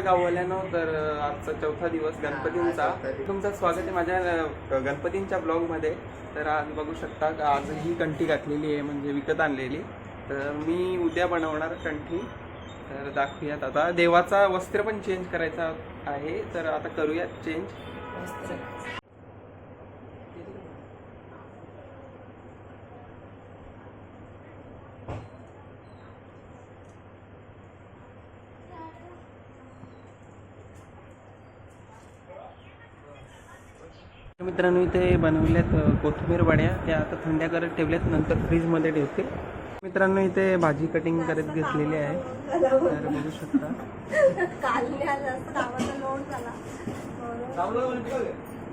गाववाल्यानो. तर आजचा चौथा दिवस गणपतींचा. तुमचं स्वागत आहे माझ्या गणपतींच्या ब्लॉगमध्ये. तर आज बघू शकता आज ही कंठी घातलेली आहे, म्हणजे विकत आणलेली. तर मी उद्या बनवणार कंठी. तर दाखवूयात. आता देवाचा वस्त्र पण चेंज करायचा आहे, तर आता करूयात चेंज. मित्रांनो इथे बनवल्यात कोथिंबीर वड्या. त्या आता थंड्या करत ठेवल्यात, नंतर फ्रीजमध्ये ठेवते. मित्रांनो इथे भाजी कटिंग करत घेतलेली आहे, तर बघू शकता.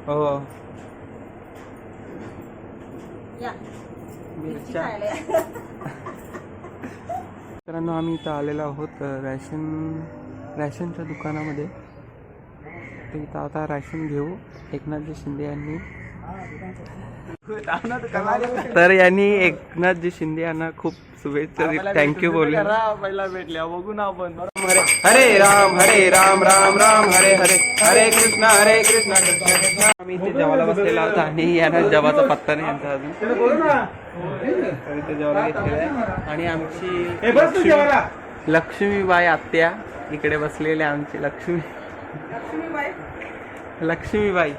हो मित्रांनो आम्ही इथं आलेलो आहोत रॅशनच्या दुकानामध्ये. इथं आता राशन घेऊ. एकनाथजी शिंदे यांनी तर यांनी एकनाथजी शिंदे यांना खूप शुभेच्छा, थँक्यू बोलले. पहिला भेटल्या बघू ना आपण. हरे राम राम राम हरे हरे, हरे कृष्णा कृष्णा कृष्णा. आम्ही इथे जेवायला बसलेला होता आणि यांना जेवाचा पत्ता नाही यांचा अजून. इथे जेवायला घेतलेला आहे आणि आमची लक्ष्मीबाई आत्या इकडे बसलेले. आमची लक्ष्मीबाई.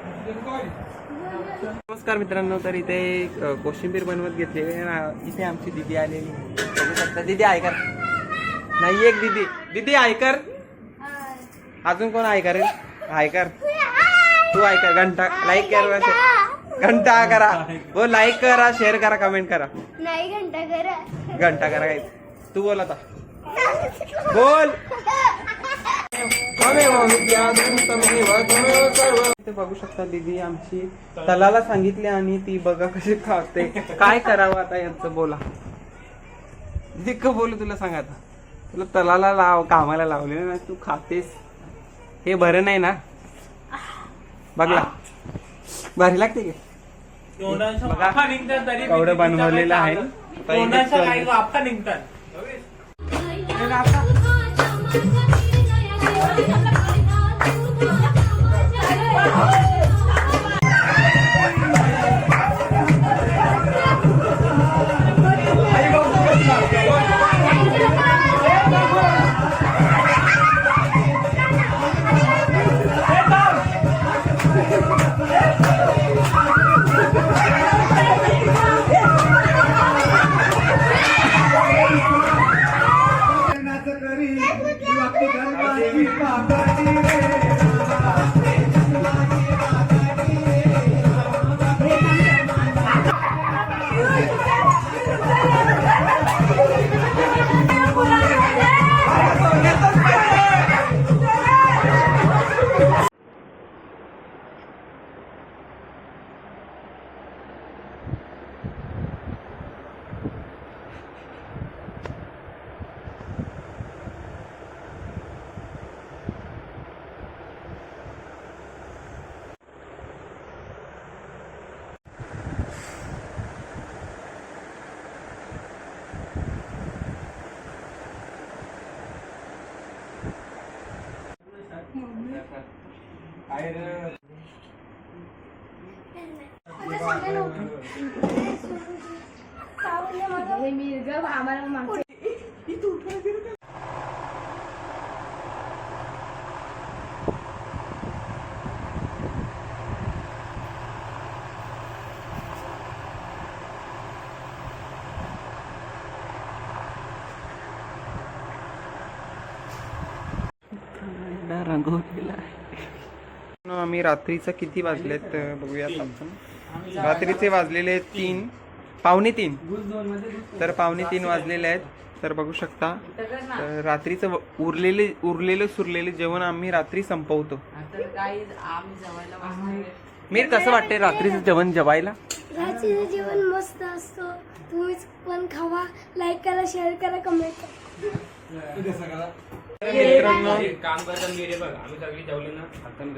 नमस्कार मित्रांनो. तर इथे कोशिंबीर बनवत घेतलेली. इथे आमची दिदी आलेली, बघू शकता. दिदी आयकर नाही, एक दिदी आयकर. अजून कोण आयकर? आयकर तू आयकर. घंटा लाईक करा, घंटा करा, वो लाईक करा, शेअर करा, कमेंट करा. नाही घंटा करा काय. तू बोल आता, बोल. बघू शकता दीदी आमची तलाला सांगितले आणि ती बघा कशी खाते. काय करावं आता यांचं, बोला दीदी. का बोलू तुला, सांग आता. तुला तलाला लाव, कामाला लावले ना, तू खातेस. हे बरं नाही ना. बघला भारी लागते की. एवढं बनवलेलं आहे. रंगवलेला आहे. आम्ही रात्रीचं किती वाजलेत बघूयात आपण. रात्रीचे वाजलेले 3, पावणे 3. तर पावणे 3 वाजलेले आहेत. तर बघू शकता. तर रात्रीचं उरलेलं सुरलेलं जेवण आम्ही रात्री संपवतो. मीर कसं वाटते रात्रीचं जेवण जेवायला? रात्रीचं जेवण मस्त असतं. तुम्ही पण खावा. लाईक करा, शेअर करा, कमेंट करा. मित्रांनो काम करता आम्ही सगळी जेवले ना, हाताने